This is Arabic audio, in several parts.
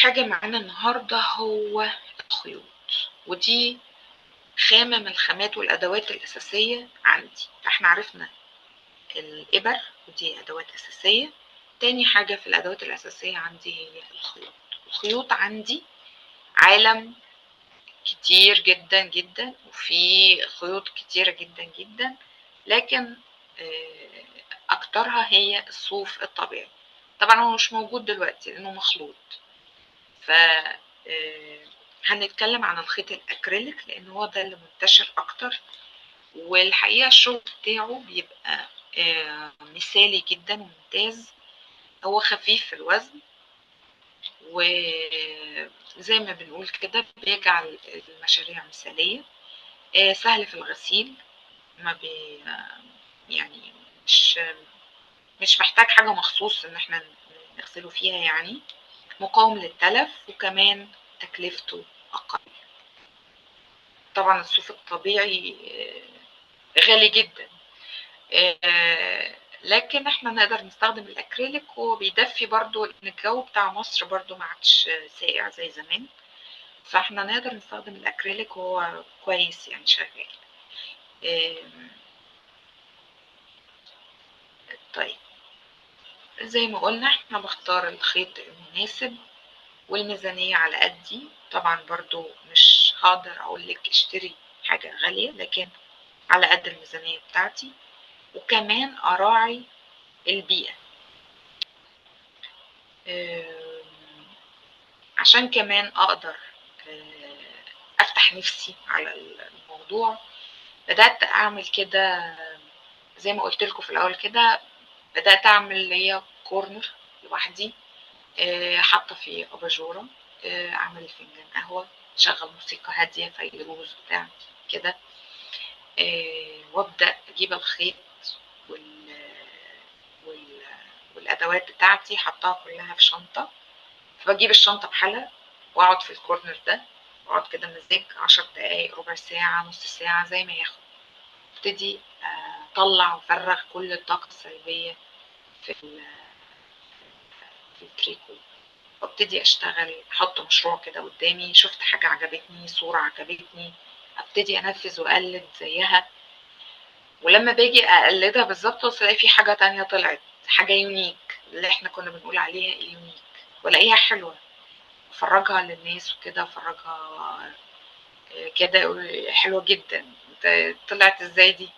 حاجة معانا النهاردة هو الخيوط، ودي خامة من الخامات والأدوات الأساسية عندي. فاحنا عرفنا الإبر ودي أدوات أساسية. تاني حاجة في الأدوات الأساسية عندي هي الخيوط. الخيوط عندي عالم كتير جدا جدا، وفي خيوط كتيرة جدا جدا، لكن أكترها هي الصوف الطبيعي. طبعا هو مش موجود دلوقتي لأنه مخلوط. ف هنتكلم عن الخيط الأكريليك لأن هو ده اللي منتشر أكتر، والحقيقة الشغل بتاعه بيبقى مثالي جدا وممتاز. هو خفيف في الوزن، وزي ما بنقول كده بيجعل المشاريع مثالية. سهل في الغسيل، ما بي يعني مش محتاج حاجة مخصوص ان احنا نغسله فيها يعني. مقاوم للتلف، وكمان تكلفته أقل. طبعا الصوف الطبيعي غالي جدا، لكن احنا نقدر نستخدم الأكريليك، وبيدفي برضو لأن الجو بتاع مصر برضو ما عادش ساقع زي زمان، فاحنا نقدر نستخدم الأكريليك وهو كويس يعني شغال. طيب، زي ما قلنا احنا بختار الخيط المناسب والميزانية على قدي. طبعا برضو مش هقدر اقولك اشتري حاجة غالية، لكن على قد الميزانية بتاعتي. وكمان اراعي البيئة، عشان كمان اقدر افتح نفسي على الموضوع. بدأت اعمل كده زي ما قلت لكم في الاول كده. بدأت اعمل ليا كورنر لوحدي، حاطه فيه اباجوره، اعمل فنجان قهوه، شغل موسيقى هاديه، فيروز بتاع كده، وابدا اجيب الخيط وال... وال... والادوات بتاعتي، حطها كلها في شنطه. فبجيب الشنطه بحالها واقعد في الكورنر ده، واقعد كده مزاج 10 دقايق، ربع ساعه، نص ساعه، زي ما ياخد. ابتدي اطلع وافرغ كل الطاقه السلبيه في التريكو، وابتدي اشتغل. احط مشروع كده قدامي، شفت حاجة عجبتني، صورة عجبتني، ابتدي انفذ واقلد زيها. ولما باجي اقلدها بالظبط الاقي في حاجة تانية طلعت، حاجة يونيك، اللي احنا كنا بنقول عليها يونيك، والاقيها حلوة، افرجها للناس وكده، افرجها كده، يقول حلوة جدا، طلعت ازاي دي؟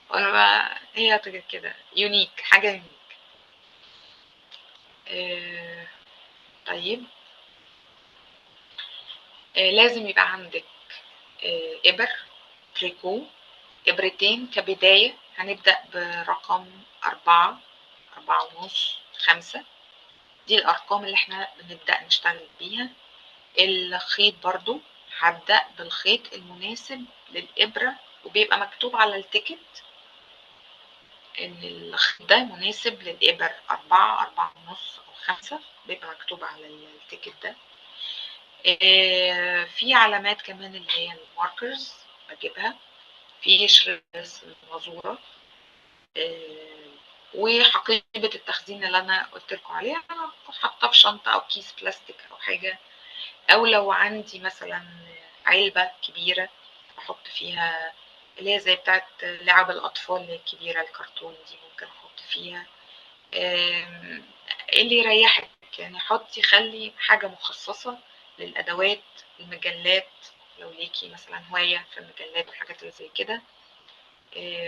وانا بقى هي كده يونيك، حاجة يونيك. طيب، لازم يبقى عندك إبر تريكو، إبرتين كبداية. هنبدأ برقم 4، 4.5، 5. دي الأرقام اللي احنا بنبدأ نشتغل بيها. الخيط برضو هبدأ بالخيط المناسب للإبرة، وبيبقى مكتوب على التيكت إن الخيط ده مناسب للإبر 4، 4.5 أو 5، بيبقى مكتوب على التيكت ده. في علامات كمان اللي هي الماركرز بجيبها، في شريط المازورة، وحقيبة التخزين اللي أنا قلت لكم عليها، أنا حاطها في شنطة أو كيس بلاستيك أو حاجة. أو لو عندي مثلا علبة كبيرة أحط فيها، اللي هي زي بتاعت لعب الأطفال الكبيرة الكرتون دي، ممكن أحط فيها. اللي يريحك يعني، حطي، خلي حاجة مخصصة للأدوات، المجلات، لو ليكي مثلا هواية في المجلات والحاجات اللي زي كده،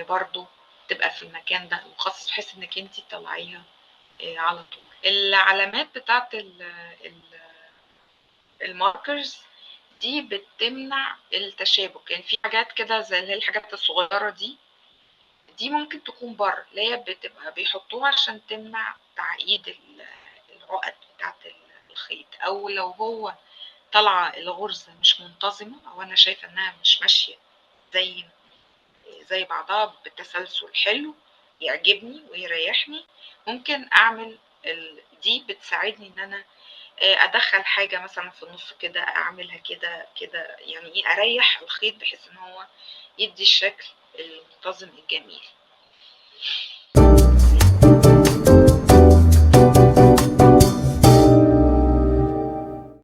برضو تبقى في المكان ده مخصص، بحيث انك انتي تطلعيها على طول. العلامات بتاعت الماركرز دي بتمنع التشابك. يعني في حاجات كده زي اللي هي الحاجات الصغيرة دي ممكن تكون بره، اللي هي بتبقى بيحطوها عشان تمنع تعقيد العقد بتاعت الخيط. او لو هو طالعة الغرزة مش منتظمة، او انا شايفة انها مش ماشية زي بعضها بتسلسل حلو يعجبني ويريحني، ممكن اعمل دي بتساعدني ان انا ادخل حاجة مثلا في النص كده، اعملها كده كده، يعني ايه، اريح الخيط بحيث ان هو يدي الشكل المنتظم الجميل.